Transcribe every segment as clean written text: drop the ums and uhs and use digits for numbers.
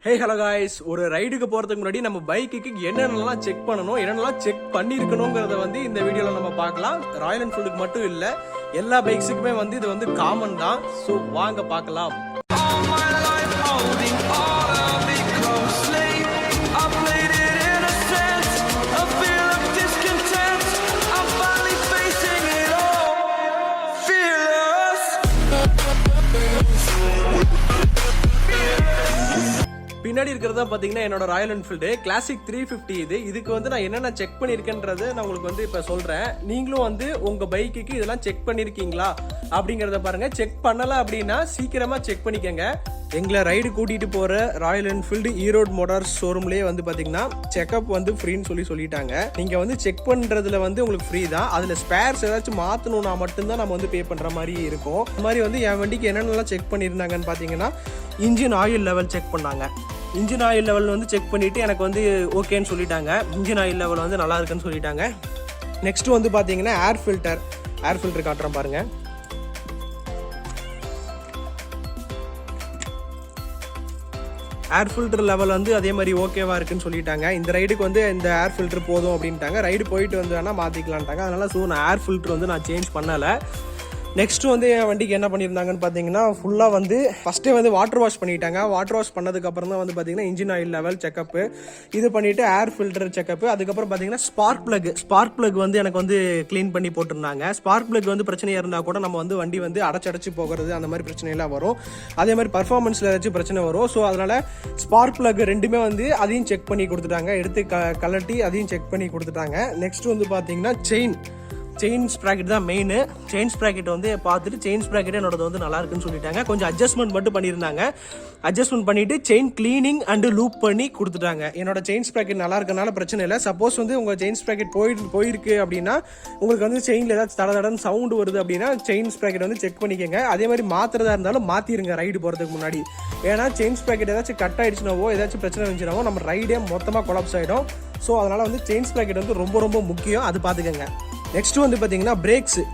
Hey hello guys, ஒரு ரைடுக்கு போறதுக்கு முன்னாடி நம்ம பைக்குக்கு என்னென்னலாம் செக் பண்ணணும், என்னென்னலாம் செக் பண்ணிருக்கணும்ங்கறத வந்து இந்த வீடியோல நம்ம பார்க்கலாம். ராயல் என்ஃபீல்டுக்கு மட்டும் இல்ல, எல்லா பைக்ஸுக்குமே வந்து இது வந்து காமன் தான். சோ வாங்க பார்க்கலாம். பின்னாடி இருக்கிறதா பாத்தீங்கன்னா என்னோட ராயல் என்ஃபீல்டு கிளாசிக் 350. இதுக்கு வந்து நான் என்னென்ன செக் பண்ணிருக்கேன்றது நான் உங்களுக்கு வந்து இப்ப சொல்றேன். நீங்களும் வந்து உங்க பைக்குக்கு இதெல்லாம் செக் பண்ணிருக்கீங்களா அப்படிங்கறத பாருங்க. செக் பண்ணல அப்படின்னா சீக்கிரமா செக் பண்ணிக்கங்க. எங்களை ரைடு கூட்டிட்டு போற ராயல் என்ஃபீல்டு ஈரோடு மோட்டார்ஸ் ஷோரூம்லயே வந்து பாத்தீங்கன்னா செக்அப் வந்து ஃப்ரீன்னு சொல்லிட்டாங்க. நீங்க வந்து செக் பண்றதுல வந்து உங்களுக்கு ஃப்ரீ தான். அதுல ஸ்பேர்ஸ் ஏதாச்சும் மாத்தணும்னா மட்டும்தான் நம்ம வந்து பே பண்ற மாதிரி இருக்கும். இந்த மாதிரி வந்து என் வண்டிக்கு என்னென்னலாம் செக் பண்ணிருந்தாங்கன்னு பாத்தீங்கன்னா இன்ஜின் ஆயில் லெவல் செக் பண்ணாங்க. இன்ஜின் ஆயில் லெவல் வந்து செக் பண்ணிட்டு எனக்கு வந்து ஓகேன்னு சொல்லிட்டாங்க. இன்ஜின் ஆயில் லெவல் வந்து நல்லா இருக்குன்னு சொல்லிட்டாங்க. நெக்ஸ்ட் வந்து பாத்தீங்கன்னா ஏர் ஃபில்டர் காட்டுறேன் பாருங்க. ஏர் ஃபில்டர் லெவல் வந்து அதே மாதிரி ஓகேவா இருக்குன்னு சொல்லிட்டாங்க. இந்த ரைடுக்கு வந்து இந்த ஏர் ஃபில்டர் போதும் அப்படின்ட்டாங்க. ரைடு போயிட்டு வந்து வேணா மாத்திக்கலான்ட்டாங்க. அதனால ஸோ நான் ஏர் ஃபில்டர் வந்து நான் சேஞ்ச் பண்ணலை. நெக்ஸ்ட் வந்து என் வண்டிக்கு என்ன பண்ணியிருந்தாங்கன்னு பார்த்தீங்கன்னா ஃபுல்லாக வந்து ஃபஸ்ட்டே வந்து வாட்டர் வாஷ் பண்ணிட்டாங்க. வாட்டர் வாஷ் பண்ணதுக்கு அப்புறம் தான் வந்து பார்த்தீங்கன்னா இன்ஜின் ஆயில் லெவல் செக்அப் இது பண்ணிட்டு ஏர் ஃபில்டர் செக்அப், அதுக்கப்புறம் பார்த்தீங்கன்னா ஸ்பார்க் பிளக் வந்து எனக்கு வந்து க்ளீன் பண்ணி போட்டிருந்தாங்க. ஸ்பார்க் பிளக் வந்து பிரச்சனையாக இருந்தால் கூட நம்ம வந்து வண்டி வந்து அடைச்சு போகிறது அந்த மாதிரி பிரச்சனையெல்லாம் வரும். அதே மாதிரி பர்ஃபார்மன்ஸில் ஏதாச்சும் பிரச்சனை வரும். ஸோ அதனால ஸ்பார்க் பிளக் ரெண்டுமே வந்து அதையும் செக் பண்ணி கொடுத்துட்டாங்க. எடுத்து கலட்டி அதையும் செக் பண்ணி கொடுத்துட்டாங்க. நெக்ஸ்ட் வந்து பார்த்தீங்கன்னா செயின் ஸ்ப்ராக்கெட் தான் மெயின். செயின் ஸ்ப்ராக்கெட் வந்து பார்த்துட்டு செயின் ஸ்ப்ராக்கெட் என்னோட வந்து நல்லா இருக்குன்னு சொல்லிட்டாங்க. கொஞ்சம் அட்ஜஸ்ட்மெண்ட் மட்டும் பண்ணியிருந்தாங்க. அட்ஜஸ்ட்மெண்ட் பண்ணிட்டு செயின் கிளீனிங் அண்ட் லூப் பண்ணி கொடுத்துட்டாங்க. என்னோட செயின் ஸ்ப்ராக்கெட் நல்லா இருக்கனால பிரச்சனை இல்லை. சப்போஸ் வந்து உங்க செயின் ஸ்ப்ராக்கெட் போயிருக்கு அப்படின்னா உங்களுக்கு வந்து செயின்ல ஏதாச்சும் தடன்னு சவுண்ட் வருது அப்படின்னா செயின் ஸ்ப்ராக்கெட் வந்து செக் பண்ணிக்கோங்க. அதே மாதிரி மாத்துறதா இருந்தாலும் மாத்திருங்க ரைடு போறதுக்கு முன்னாடி. ஏன்னா செயின் ஸ்ப்ராக்கெட் ஏதாச்சும் கட் ஆயிடுச்சுனாவோ ஏதாச்சும் பிரச்சனை இருந்துச்சுனாவோ நம்ம ரைடே மொத்தமா கொலாப்ஸ் ஆயிடும். ஸோ அதனால வந்து செயின் ஸ்ப்ராக்கெட் வந்து ரொம்ப ரொம்ப முக்கியம். அது பாத்துக்கோங்க. நெக்ஸ்ட் வந்து பார்த்தீங்கன்னா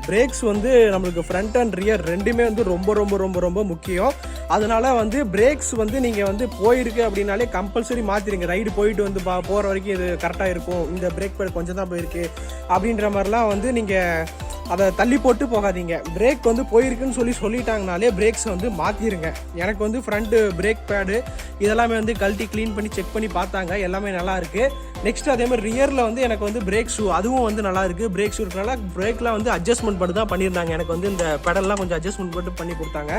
பிரேக்ஸ் வந்து நம்மளுக்கு ஃப்ரண்ட் அண்ட் ரியர் ரெண்டுமே வந்து ரொம்ப ரொம்ப ரொம்ப ரொம்ப முக்கியம். அதனால வந்து பிரேக்ஸ் வந்து நீங்கள் வந்து போயிருக்கு அப்படின்னாலே கம்பல்சரி மாற்றிடுங்க. ரைடு போயிட்டு வந்து போகிற வரைக்கும் இது கரெக்டாக இருக்கும். இந்த பிரேக் பேட் கொஞ்சம் தான் போயிருக்கு அப்படின்ற மாதிரிலாம் வந்து நீங்கள் அதை தள்ளி போட்டு போகாதீங்க. பிரேக் வந்து போயிருக்குன்னு சொல்லிட்டாங்கனாலே பிரேக்ஸ் வந்து மாற்றிடுங்க. எனக்கு வந்து ஃப்ரண்ட் பிரேக் பேடு இதெல்லாமே வந்து கழட்டி க்ளீன் பண்ணி செக் பண்ணி பார்த்தாங்க. எல்லாமே நல்லா இருக்கு. நெக்ஸ்ட் அதே மாதிரி ரியரில் வந்து எனக்கு வந்து பிரேக் ஷூ அதுவும் வந்து நல்லா இருக்கு. பிரேக் ஷூ இருக்கனால பிரேக்லாம் வந்து அட்ஜஸ்ட்மெண்ட் பண்ணி தான் பண்ணியிருந்தாங்க. எனக்கு வந்து இந்த பெடல்லாம் கொஞ்சம் அட்ஜஸ்ட்மெண்ட் பண்ணி கொடுத்தாங்க.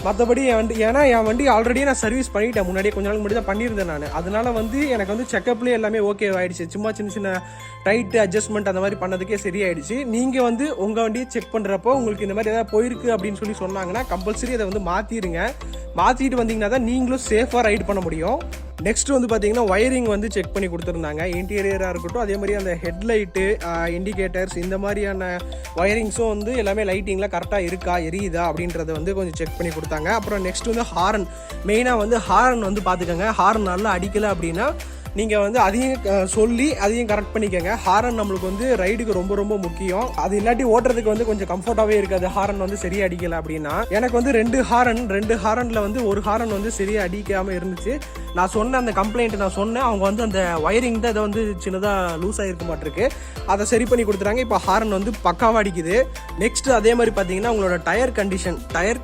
மற்றபடி ஏன்னா என் வண்டி ஆல்ரெடி நான் சர்வீஸ் பண்ணிட்டேன். முன்னாடியே கொஞ்ச நாள் முன்னாடி தான் பண்ணியிருந்தேன் நான். அதனால வந்து எனக்கு வந்து செக்அப்லேயே எல்லாமே ஓகே ஆயிடுச்சு. சும்மா சின்ன டைட் அட்ஜஸ்ட்மெண்ட் அந்த மாதிரி பண்ணதுக்கே சரியாயிடுச்சு. நீங்கள் வந்து உங்கள் வண்டியை செக் பண்ணுறப்போ உங்களுக்கு இந்த மாதிரி ஏதாவது போயிருக்கு அப்படின்னு சொன்னாங்கன்னா கம்பல்சரி அதை வந்து மாற்றிட்டு வந்தீங்கன்னா தான் நீங்களும் சேஃபாக ரைடு பண்ண முடியும். நெக்ஸ்ட் வந்து பார்த்தீங்கன்னா ஒயரிங் வந்து செக் பண்ணி கொடுத்துருந்தாங்க. இன்டீரியராக இருக்கட்டும், அதே மாதிரி அந்த ஹெட்லைட்டு, இண்டிகேட்டர்ஸ் இந்த மாதிரியான ஒயரிங்ஸும் வந்து எல்லாமே லைட்டிங்லாம் கரெக்டாக இருக்கா, எரியுதா அப்படின்றத வந்து கொஞ்சம் செக் பண்ணி கொடுத்தாங்க. அப்புறம் நெக்ஸ்ட் வந்து ஹாரன், மெயினாக வந்து ஹாரன் வந்து பார்த்துக்கோங்க. ஹாரன் நல்லா அடிக்கலை அப்படின்னா நீங்கள் வந்து அதையும் கரெக்ட் பண்ணிக்கோங்க. ஹாரன் நம்மளுக்கு வந்து ரைடுக்கு ரொம்ப ரொம்ப முக்கியம். அது இல்லாட்டி ஓட்டுறதுக்கு வந்து கொஞ்சம் கம்ஃபர்டாகவே இருக்காது. ஹாரன் வந்து சரியா அடிக்கல அப்படின்னா. எனக்கு வந்து ரெண்டு ஹாரன்ல வந்து ஒரு ஹாரன் வந்து சரியா அடிக்காமல் இருந்துச்சு. நான் சொன்ன அந்த கம்ப்ளைண்ட் அவங்க வந்து அந்த ஒயரிங் தான் இதை வந்து சின்னதாக லூஸ் ஆகிருக்க மாட்டிருக்கு. அதை சரி பண்ணி கொடுத்துட்டாங்க. இப்போ ஹாரன் வந்து பக்காவாக அடிக்குது. நெக்ஸ்ட் அதே மாதிரி பார்த்தீங்கன்னா உங்களோட டயர்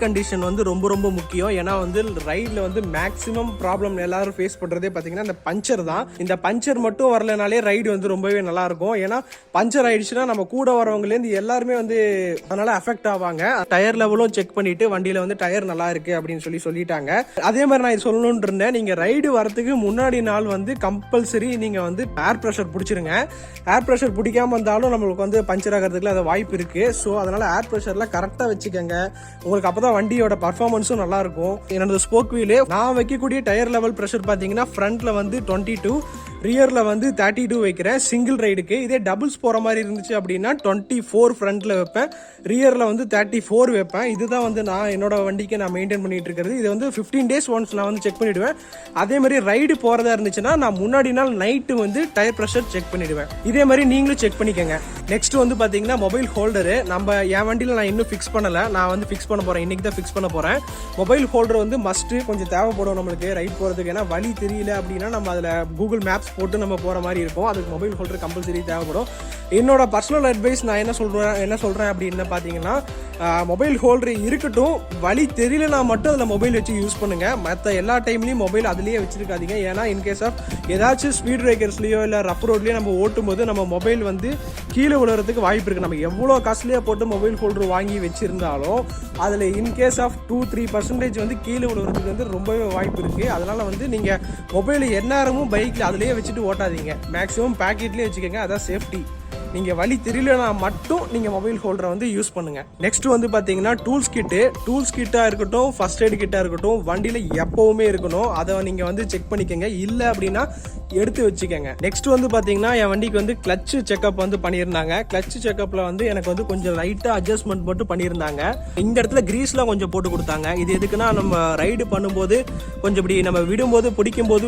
கண்டிஷன் வந்து ரொம்ப ரொம்ப முக்கியம். ஏன்னா வந்து ரைடில் வந்து மேக்ஸிமம் ப்ராப்ளம் எல்லாரும் ஃபேஸ் பண்ணுறதே பார்த்தீங்கன்னா இந்த பஞ்சர் தான். இந்த பஞ்சர் மட்டும் வரலனாலே ரைடு வந்து ரொம்பவே நல்லா இருக்கும். ஏன்னா பஞ்சர் ஆயிடுச்சுன்னா நம்ம கூட வரவங்கலேருந்து எல்லாருமே வந்து அதனால அஃபெக்ட் ஆவாங்க. டயர் லெவலும் செக் பண்ணிட்டு வண்டியில வந்து டயர் நல்லா இருக்கு அப்படின்னு சொல்லிட்டாங்க. அதே மாதிரி நான் சொல்லணும்னு இருந்தேன், நீங்க ரைடு வரதுக்கு முன்னாடி நாள் வந்து கம்பல்சரி நீங்க வந்து ஏர் ப்ரெஷர் பிடிச்சிருங்க. ஏர் ப்ரெஷர் பிடிக்காம இருந்தாலும் நம்மளுக்கு வந்து பஞ்சர் ஆகிறதுக்குள்ள அது வாய்ப்பு இருக்கு. ஸோ அதனால ஏர் ப்ரெஷர்லாம் கரெக்டாக வச்சுக்கோங்க. உங்களுக்கு அப்பதான் வண்டியோட பர்ஃபார்மன்ஸும் நல்லா இருக்கும். என்னோட ஸ்போக் வீலு நான் வைக்கக்கூடிய டயர் லெவல் ப்ரெஷர் பார்த்தீங்கன்னா ஃப்ரண்ட்ல வந்து 22, ரியரில் வந்து 32 வைக்கிறேன் சிங்கிள் ரைடுக்கு. இதே டபுள்ஸ் போகிற மாதிரி இருந்துச்சு அப்படின்னா 24 ஃப்ரண்ட்டில் வைப்பேன், ரியரில் வந்து 34 வைப்பேன். இதுதான் வந்து நான் என்னோட வண்டிக்கு நான் மெயின்டைன் பண்ணிட்டு இருக்கிறது. இது வந்து 15 days ஒன்ஸ் நான் வந்து செக் பண்ணிவிடுவேன். அதே மாதிரி ரைடு போகிறதா இருந்துச்சுன்னா நான் முன்னாடி நாள் நைட்டு வந்து டயர் ப்ரெஷர் செக் பண்ணிவிடுவேன். இதே மாதிரி நீங்களும் செக் பண்ணிக்கோங்க. நெக்ஸ்ட் வந்து பார்த்தீங்கன்னா மொபைல் ஹோல்டரு. நம்ம என் வண்டியில் நான் இன்னும் ஃபிக்ஸ் பண்ணலை, நான் வந்து ஃபிக்ஸ் பண்ண போகிறேன், இன்றைக்கி தான் ஃபிக்ஸ் பண்ண போகிறேன். மொபைல் ஹோல்டர் வந்து மஸ்ட்டு கொஞ்சம் தேவைப்படும் நம்மளுக்கு ரைட் போகிறதுக்கு. ஏன்னா வழி தெரியல அப்படின்னா நம்ம அதில் கூகுள் மேப்ஸ் போட்டு நம்ம போகிற மாதிரி இருக்கும். அதுக்கு மொபைல் ஹோல்டர் கம்பல்சரி தேவைப்படும். என்னோட பர்சனல் அட்வைஸ் நான் என்ன சொல்கிறேன் அப்படின்னு பார்த்தீங்கன்னா, மொபைல் ஹோல்டர் இருக்கட்டும், வழி தெரியலனா மட்டும் அதில் மொபைல் வச்சு யூஸ் பண்ணுங்கள். மற்ற எல்லா டைம்லையும் மொபைல் அதிலேயே வச்சுருக்காதீங்க. ஏன்னா இன்கேஸ் ஆஃப் ஏதாச்சும் ஸ்பீட் பிரேக்கர்ஸ்லையோ இல்லை ரஃப் ரோட்லேயோ நம்ம ஓட்டும் போது நம்ம மொபைல் வந்து கீழே விழுறதுக்கு வாய்ப்பு இருக்குது. நம்ம எவ்வளோ காஸ்ட்லியாக போட்டு மொபைல் ஹோல்டர் வாங்கி வச்சுருந்தாலும் அதில் இன்கேஸ் ஆஃப் 2-3% வந்து கீழே விழுறதுக்கு வந்து ரொம்பவே வாய்ப்பு இருக்குது. அதனால் வந்து நீங்கள் மொபைல் எந்நேரமும் பைக்கில் அதிலேயே வச்சுட்டு ஓட்டாதீங்க. மேக்ஸிமம் பேக்கெட்லேயே வச்சுக்கோங்க, அதான் சேஃப்டி. நீங்கள் வழி தெரியலனா மட்டும் நீங்கள் மொபைல் ஹோல்டரை வந்து யூஸ் பண்ணுங்கள். நெக்ஸ்ட் வந்து பார்த்தீங்கன்னா டூல்ஸ் கிட்டாக இருக்கட்டும், ஃபர்ஸ்ட் எய்ட் கிட்டாக இருக்கட்டும், வண்டியில் எப்போவுமே இருக்கணும். அதை நீங்கள் வந்து செக் பண்ணிக்கோங்க. இல்லை அப்படின்னா எடுத்து வச்சுக்கோங்க. நெக்ஸ்ட் வந்து பார்த்தீங்கன்னா என் வண்டிக்கு வந்து கிளச்சு செக்அப் வந்து பண்ணியிருந்தாங்க. கிளச்சு செக்அப்பில் வந்து எனக்கு வந்து கொஞ்சம் லைட்டாக அட்ஜஸ்ட்மெண்ட் மட்டும் பண்ணியிருந்தாங்க. இந்த இடத்துல கிரீஸ்லாம் கொஞ்சம் போட்டு கொடுத்தாங்க. இது எதுக்குன்னா நம்ம ரைடு பண்ணும்போது கொஞ்சம் இப்படி நம்ம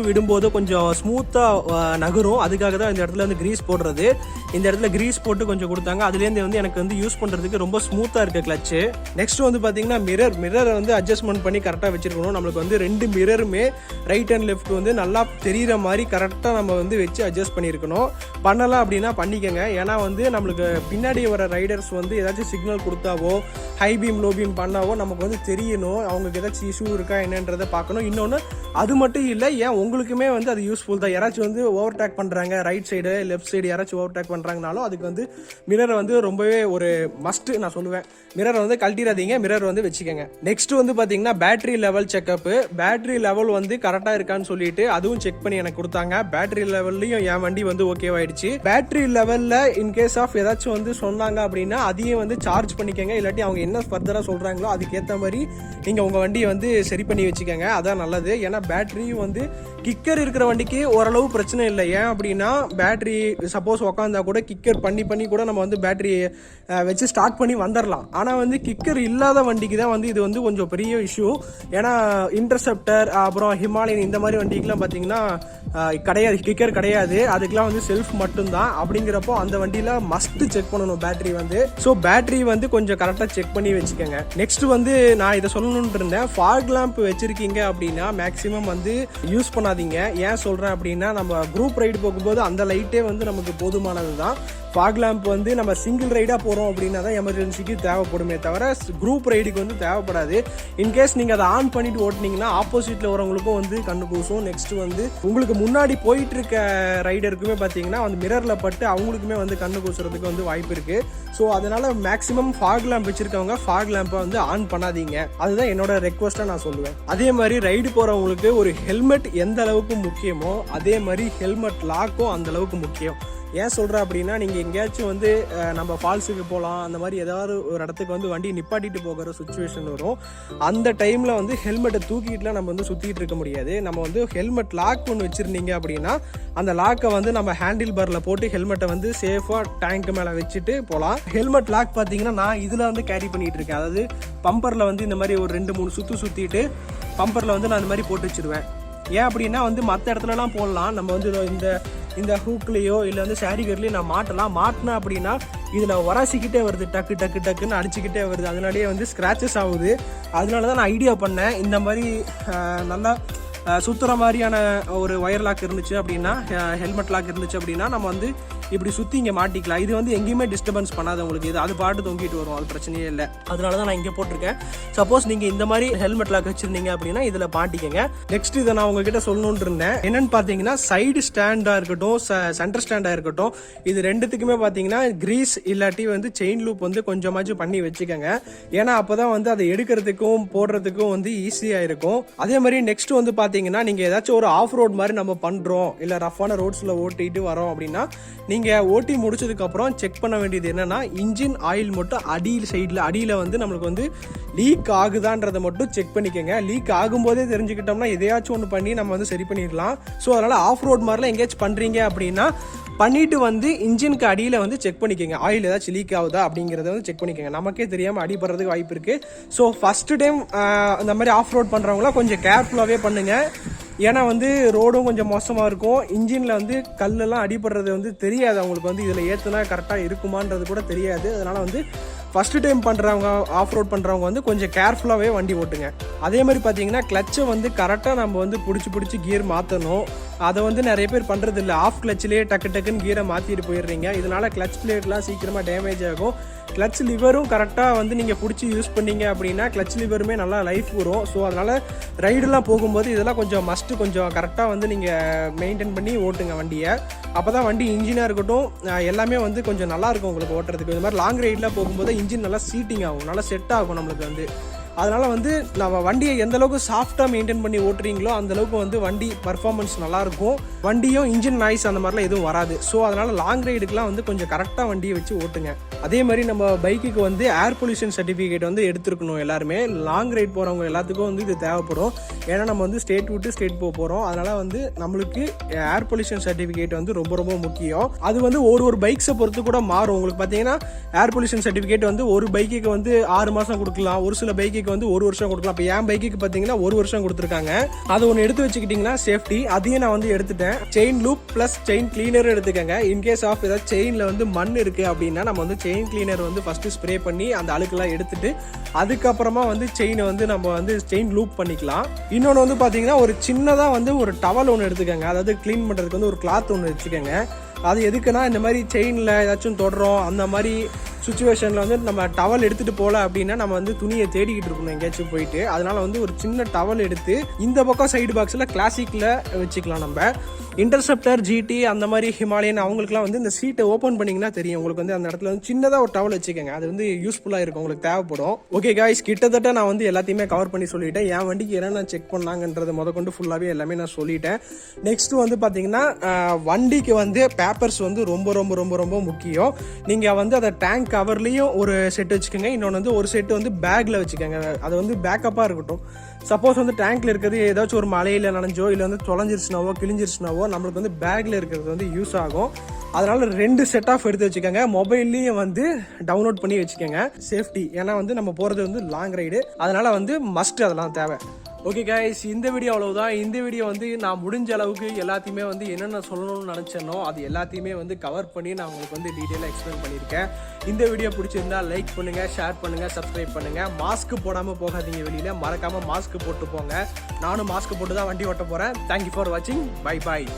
விடும்போது கொஞ்சம் ஸ்மூத்தாக நகரும். அதுக்காக தான் இந்த இடத்துல வந்து கிரீஸ் போடுறது. இந்த இடத்துல கிரீஸ் போட்டு கொஞ்சம் கொடுத்தாங்க. அதுலேருந்து வந்து எனக்கு வந்து யூஸ் பண்ணுறதுக்கு ரொம்ப ஸ்மூத்தாக இருக்குது கிளச்சு. நெக்ஸ்ட் வந்து பார்த்தீங்கன்னா மிரரை வந்து அட்ஜஸ்ட்மெண்ட் பண்ணி கரெக்டாக வச்சிருக்கணும். நம்மளுக்கு வந்து 2 மிரருமே ரைட் அண்ட் லெஃப்ட் வந்து நல்லா தெரிகிற மாதிரி கரெக்டாக நம்ம வந்து வச்சு அட்ஜஸ்ட் பண்ணியிருக்கணும். பண்ணலாம் அப்படின்னா பண்ணிக்கோங்க. ஏன்னா வந்து நம்மளுக்கு பின்னாடி வர ரைடர்ஸ் வந்து ஏதாச்சும் சிக்னல் கொடுத்தாவோ ஹை பீம் லோ பீம் பண்ணாவோ நமக்கு வந்து தெரியணும், அவங்களுக்கு ஏதாச்சும் இஷ்யூ இருக்கா என்னன்றதை பார்க்கணும். இன்னொன்று அது மட்டும் இல்லை, ஏன் உங்களுக்குமே வந்து அது யூஸ்ஃபுல் தான். யாராச்சும் வந்து ஓவர்டேக் பண்ணுறாங்க, ரைட் சைடு லெஃப்ட் சைடு யாராச்சும் ஓவர்டேக் பண்ணுறாங்கனாலும் அதுக்கு வந்து மிரரை வந்து ரொம்பவே ஒரு மஸ்ட்டு நான் சொல்லுவேன். மிரரை வந்து கழட்டிடாதீங்க, மிரர் வந்து வச்சுக்கோங்க. நெக்ஸ்ட் வந்து பார்த்தீங்கன்னா battery level checkup. Battery level வந்து கரெக்டாக இருக்கான்னு சொல்லிட்டு அதுவும் செக் பண்ணி எனக்கு கொடுத்தாங்க. பேட்டரி லெவல்லையும் என் வண்டி வந்து ஓகேவாயிடுச்சு. பேட்டரி லெவலில் இன்கேஸ் ஆஃப் ஏதாச்சும் வந்து சொன்னாங்க அப்படின்னா அதையும் வந்து சார்ஜ் பண்ணிக்கோங்க. இல்லாட்டி அவங்க என்ன ஃபர்தராக சொல்கிறாங்களோ அதுக்கேற்ற மாதிரி நீங்கள் உங்கள் வண்டியை வந்து சரி பண்ணி வச்சுக்கோங்க. அதான் நல்லது. ஏன்னா பேட்டரியும் வந்து கிக்கர் இருக்கிற வண்டிக்கு ஓரளவு பிரச்சனை இல்லை. ஏன் அப்படின்னா பேட்டரி சப்போஸ் உக்காந்தா கூட கிக்கர் பண்ணி கூட நம்ம வந்து பேட்டரி வச்சு ஸ்டார்ட் பண்ணி வந்துடலாம். ஆனால் வந்து கிக்கர் இல்லாத வண்டிக்கு தான் வந்து இது வந்து கொஞ்சம் பெரிய இஷ்யூ. ஏன்னா இன்டர்செப்டர் அப்புறம் ஹிமாலயன் இந்த மாதிரி வண்டிக்கெலாம் பார்த்தீங்கன்னா கிடையாது, கிக்கர் கிடையாது. அதுக்கெலாம் வந்து செல்ஃப் மட்டும்தான். அப்படிங்கிறப்போ அந்த வண்டியில் மஸ்ட் செக் பண்ணணும் பேட்டரி வந்து. ஸோ பேட்டரி வந்து கொஞ்சம் கரெக்டாக செக் பண்ணி வச்சுக்கோங்க. நெக்ஸ்ட் வந்து நான் இதை சொல்லணும்னு இருந்தேன், ஃபாக் லேம்ப் வச்சிருக்கீங்க அப்படின்னா மேக்ஸிமம் வந்து யூஸ் பண்ணாதீங்க. ஏன் சொல்கிறேன் அப்படின்னா நம்ம குரூப் ரைடு போகும்போது அந்த லைட்டே வந்து நமக்கு போதுமானது தான். ஃபாக் லேம்ப் வந்து நம்ம சிங்கிள் ரைடாக போகிறோம் அப்படின்னா தான் எமர்ஜென்சிக்கு தேவைப்படுமே தவிர குரூப் ரைடுக்கு வந்து தேவைப்படாது. இன்கேஸ் நீங்கள் அதை ஆன் பண்ணிட்டு ஓட்டினீங்கன்னா ஆப்போசிட்டில் வரவங்களுக்கும் வந்து கண்ணு கூசும். நெக்ஸ்ட் வந்து உங்களுக்கு முன்னாடி போயிட்டு இருக்க ரைடருக்குமே பார்த்தீங்கன்னா அந்த மிரரில் பட்டு அவங்களுக்குமே வந்து கண்ணு கூசுறதுக்கு வந்து வாய்ப்பு இருக்குது. ஸோ அதனால் மேக்ஸிமம் ஃபாக் லேம்ப் வச்சுருக்கவங்க ஃபாக் லேம்பை வந்து ஆன் பண்ணாதீங்க. அதுதான் என்னோட ரெக்வஸ்ட்டாக நான் சொல்லுவேன். அதே மாதிரி ரைடு போகிறவங்களுக்கு ஒரு ஹெல்மெட் எந்த அளவுக்கு முக்கியமோ அதே மாதிரி ஹெல்மெட் லாக்கும் அந்த அளவுக்கு முக்கியம். ஏன் சொல்கிறேன் அப்படின்னா நீங்கள் எங்கேயாச்சும் வந்து நம்ம ஃபால்ஸுக்கு போகலாம், அந்த மாதிரி ஏதாவது ஒரு இடத்துக்கு வந்து வண்டி நிப்பாட்டிட்டு போகிற சுச்சுவேஷன் வரும். அந்த டைமில் வந்து ஹெல்மெட்டை தூக்கிட்டுலாம் நம்ம வந்து சுற்றிட்டு இருக்க முடியாது. நம்ம வந்து ஹெல்மெட் லாக் ஒன்று வச்சுருந்தீங்க அப்படின்னா அந்த லாக்கை வந்து நம்ம ஹேண்டில் பாரில் போட்டு ஹெல்மெட்டை வந்து சேஃபாக டேங்க் மேலே வச்சுட்டு போகலாம். ஹெல்மெட் லாக் பார்த்தீங்கன்னா நான் இதில் வந்து கேரி பண்ணிகிட்டு இருக்கேன். அதாவது பம்பரில் வந்து இந்த மாதிரி ஒரு 2-3 சுற்றிட்டு பம்பரில் வந்து நான் இந்த மாதிரி போட்டு வச்சுருவேன். ஏன் அப்படின்னா வந்து மற்ற இடத்துலலாம் போடலாம், நம்ம வந்து இந்த ஹூக்லேயோ இல்லை வந்து சாரிகர்லேயோ நான் மாட்டினா அப்படின்னா இதில் உரசிக்கிட்டே வருது, டக்குன்னு அடிச்சுக்கிட்டே வருது. அதனாலேயே வந்து ஸ்க்ராச்சஸ் ஆகுது. அதனால தான் நான் ஐடியா பண்ணேன், இந்த மாதிரி நல்லா சுற்றுற மாதிரியான ஒரு ஒயர் லாக் இருந்துச்சு அப்படின்னா, ஹெல்மெட் லாக் இருந்துச்சு அப்படின்னா நம்ம வந்து இப்படி சுற்றி இங்கே மாட்டிக்கலாம். இது வந்து எங்கேயுமே டிஸ்டர்பன்ஸ் பண்ணாது உங்களுக்கு. இது அது பாட்டு தொங்கிட்டு வரும், அது பிரச்சனையே இல்லை. அதனால தான் நான் இங்கே போட்டிருக்கேன். சப்போஸ் நீங்கள் இந்த மாதிரி ஹெல்மெட் லாக் வச்சுருந்தீங்க அப்படின்னா இதில் மாட்டிக்கங்க. நெக்ஸ்ட் இதை நான் உங்ககிட்ட சொல்லணும்னு இருந்தேன். என்னென்னு பார்த்தீங்கன்னா சைடு ஸ்டாண்டாக இருக்கட்டும், சென்டர் ஸ்டாண்டாக இருக்கட்டும், இது ரெண்டுத்துக்குமே பார்த்தீங்கன்னா கிரீஸ் இல்லாட்டி வந்து செயின் லூப் வந்து கொஞ்சமாச்சும் பண்ணி வச்சுக்கோங்க. ஏன்னா அப்போ தான் வந்து அதை எடுக்கிறதுக்கும் போடுறதுக்கும் வந்து ஈஸியாக இருக்கும். அதே மாதிரி நெக்ஸ்ட் வந்து பார்த்தீங்கன்னா நீங்கள் ஏதாச்சும் ஒரு ஆஃப் ரோட் மாதிரி நம்ம பண்ணுறோம், இல்லை ரஃப்பான ரோட்ஸில் ஓட்டிட்டு வரோம் அப்படின்னா நீங்கள் ஓட்டி முடிச்சதுக்கப்புறம் செக் பண்ண வேண்டியது என்னென்னா இன்ஜின் ஆயில் மட்டும் அடியில் வந்து நம்மளுக்கு வந்து லீக் ஆகுதான்றதை மட்டும் செக் பண்ணிக்கோங்க. லீக் ஆகும்போதே தெரிஞ்சுக்கிட்டோம்னா எதையாச்சும் ஒன்று பண்ணி நம்ம வந்து சரி பண்ணிடலாம். ஸோ அதனால் ஆஃப் ரோட் மாதிரிலாம் எங்கேயாச்சும் பண்ணுறீங்க அப்படின்னா பண்ணிவிட்டு வந்து இன்ஜினுக்கு அடியில் வந்து செக் பண்ணிக்கோங்க. ஆயில் ஏதாச்சும் லீக் ஆகுதா அப்படிங்கிறத வந்து செக் பண்ணிக்கோங்க. நமக்கே தெரியாமல் அடிபடுறதுக்கு வாய்ப்பு இருக்குது. ஸோ ஃபஸ்ட்டு டைம் இந்த மாதிரி ஆஃப் ரோட் பண்ணுறவங்களாம் கொஞ்சம் கேர்ஃபுல்லாகவே பண்ணுங்கள். ஏன்னா வந்து ரோடும் கொஞ்சம் மோசமாக இருக்கும். இன்ஜினில் வந்து கல்லெல்லாம் அடிபடுறது வந்து தெரியாது அவங்களுக்கு. வந்து இதில் ஏற்றுனா கரெக்டாக இருக்குமான்றது கூட தெரியாது. அதனால் வந்து ஃபஸ்ட்டு டைம் பண்ணுறவங்க ஆஃப் ரோட் பண்ணுறவங்க வந்து கொஞ்சம் கேர்ஃபுல்லாகவே வண்டி ஓட்டுங்க. அதே மாதிரி பார்த்தீங்கன்னா கிளச்சை வந்து கரெக்டாக நம்ம வந்து பிடிச்சி கியர் மாற்றணும். அதை வந்து நிறைய பேர் பண்ணுறது இல்லை. ஆஃப் கிளச்சிலே டக்குன்னு கியரை மாற்றிட்டு போயிடுறீங்க. இதனால் கிளச் பிளேட்லாம் சீக்கிரமாக டேமேஜ் ஆகும். கிளச் லிவரும் கரெக்டாக வந்து நீங்கள் பிடிச்சி யூஸ் பண்ணீங்க அப்படின்னா கிளச் லிவருமே நல்லா லைஃப் வரும். ஸோ அதனால் ரைடெலாம் போகும்போது இதெல்லாம் கொஞ்சம் மஸ்ட்டு கொஞ்சம் கரெக்டாக வந்து நீங்கள் மெயின்டைன் பண்ணி ஓட்டுங்க வண்டியை. அப்போ தான் வண்டி இன்ஜினாக இருக்கட்டும் எல்லாமே வந்து கொஞ்சம் நல்லாயிருக்கும் உங்களுக்கு ஓட்டுறதுக்கு. இது மாதிரி லாங் ரைடெலாம் போகும்போது இன்ஜின் நல்லா சீட்டிங் ஆகும், நல்லா செட் ஆகும் நம்மளுக்கு வந்து. அதனால் வந்து நம்ம வண்டியை எந்தளவுக்கு சாஃப்டாக மெயின்டைன் பண்ணி ஓட்டுறீங்களோ அந்தளவுக்கு வந்து வண்டி பர்ஃபார்மன்ஸ் நல்லாயிருக்கும். வண்டியும் இன்ஜின் நாய்ஸ் அந்த மாதிரிலாம் எதுவும் வராது. ஸோ அதனால் லாங் ரைடுக்கெலாம் வந்து கொஞ்சம் கரெக்டாக வண்டியை வச்சு ஓட்டுங்க. அதே மாதிரி நம்ம பைக்குக்கு வந்து ஏர் பொல்யூஷன் சர்டிஃபிகேட் வந்து எடுத்துருக்கணும் எல்லாருமே. லாங் ரைட் போகிறவங்க எல்லாத்துக்கும் வந்து இது தேவைப்படும். ஏன்னா நம்ம வந்து ஸ்டேட் விட்டு ஸ்டேட் போகிறோம். அதனால் வந்து நம்மளுக்கு ஏர் பொல்யூஷன் சர்டிஃபிகேட் வந்து ரொம்ப முக்கியம். அது வந்து ஒரு பைக்ஸை பொறுத்து கூட மாறும். உங்களுக்கு பார்த்தீங்கன்னா ஏர் பொல்யூஷன் சர்டிஃபிகேட் வந்து ஒரு பைக்குக்கு வந்து 6 மாதம் கொடுக்கலாம், ஒரு சில பைக்கு வந்து 1 வருஷம் கொடுக்கலாம். இப்போ என் பைக்கு பார்த்தீங்கன்னா 1 வருஷம் கொடுத்துருக்காங்க. அது ஒன்று எடுத்து வச்சுக்கிட்டீங்கன்னா சேஃப்டி. அதையும் நான் வந்து எடுத்துட்டேன். Chain loop plus chain cleaner எடுத்துக்கங்க. இன்கேஸ் ஆஃப் ஏதாவது செயின்ல வந்து மண் இருக்கு அப்படின்னா நம்ம வந்து செயின் கிளீனர் வந்து ஃபர்ஸ்ட் ஸ்ப்ரே பண்ணி அந்த அழுக்கெல்லாம் எடுத்துட்டு அதுக்கப்புறமா வந்து செயினை வந்து நம்ம வந்து செயின் லூப் பண்ணிக்கலாம். இன்னொன்று வந்து பார்த்தீங்கன்னா ஒரு சின்னதாக வந்து ஒரு டவல் ஒன்று எடுத்துக்கங்க. அதாவது கிளீன் பண்ணுறதுக்கு வந்து ஒரு கிளாத் ஒன்று வச்சுக்கோங்க. அது எதுக்குன்னா இந்த மாதிரி செயினில் ஏதாச்சும் தொடரும் அந்த மாதிரி சுச்சுவேஷனில் வந்து நம்ம டவல் எடுத்துகிட்டு போகல அப்படின்னா நம்ம வந்து துணியை தேடிக்கிட்டு இருக்கணும் எங்கேயாச்சும் போயிட்டு. அதனால வந்து ஒரு சின்ன டவல் எடுத்து இந்த பக்கம் சைடு பாக்ஸில் கிளாசிக்கில் வச்சுக்கலாம். நம்ம இன்டர்செப்டர் ஜிடி அந்த மாதிரி ஹிமாலயன் அவங்களுக்குலாம் வந்து இந்த சீட்டை ஓப்பன் பண்ணிங்கன்னா தெரியும் உங்களுக்கு. வந்து அந்த இடத்துல வந்து சின்னதாக ஒரு டவல் வச்சுக்கோங்க. அது வந்து யூஸ்ஃபுல்லாக இருக்கும், உங்களுக்கு தேவைப்படும். ஓகே காய்ஸ், கிட்டத்தட்ட நான் வந்து எல்லாத்தையுமே கவர் பண்ணி சொல்லிட்டேன். என் வண்டிக்கு என்னென்ன செக் பண்ணாங்கன்றது முதற்கொண்டு ஃபுல்லாகவே எல்லாமே நான் சொல்லிட்டேன். நெக்ஸ்ட் வந்து பார்த்தீங்கன்னா வண்டிக்கு வந்து பேப்பர்ஸ் வந்து ரொம்ப முக்கியம். நீங்கள் வந்து அதை டேங்க் கவர்லேயும் ஒரு செட் வச்சுக்கோங்க. இன்னொன்று வந்து ஒரு செட்டு வந்து பேக்கில் வச்சுக்கோங்க. அது வந்து பேக்கப்பாக இருக்கட்டும். சப்போஸ் வந்து டேங்க்ல இருக்கிறது ஏதாச்சும் ஒரு மழையில நனைஞ்சோ இல்லை வந்து தொலைஞ்சிருச்சுனாவோ கிழிஞ்சிருச்சுனாவோ நம்மளுக்கு வந்து பேக்ல இருக்கிறது வந்து யூஸ் ஆகும். அதனால 2 செட் ஆஃப் எடுத்து வச்சுக்கோங்க. மொபைல்லையும் வந்து டவுன்லோட் பண்ணி வச்சுக்கோங்க சேஃப்டி. ஏன்னா வந்து நம்ம போகிறது வந்து லாங் ரைடு, அதனால வந்து மஸ்ட் அதெல்லாம் தேவை. ஓகே கைஸ், இந்த வீடியோ அவ்வளவுதான். இந்த வீடியோ வந்து நான் முடிஞ்ச அளவுக்கு எல்லாத்தையுமே வந்து என்னென்ன சொல்லணும்னு நினச்சேனோ அது எல்லாத்தையுமே வந்து கவர் பண்ணி நான் உங்களுக்கு வந்து டீட்டெயிலாக எக்ஸ்பிளைன் பண்ணியிருக்கேன். இந்த வீடியோ பிடிச்சிருந்தா லைக் பண்ணுங்கள், ஷேர் பண்ணுங்கள், சப்ஸ்கிரைப் பண்ணுங்கள். மாஸ்க் போடாமல் போகாதீங்க வெளியில். மறக்காமல் மாஸ்க் போட்டு போங்க. நானும் மாஸ்க் போட்டு தான் வண்டி ஓட்ட போகிறேன். தேங்க்யூ ஃபார் வாட்சிங். Bye bye.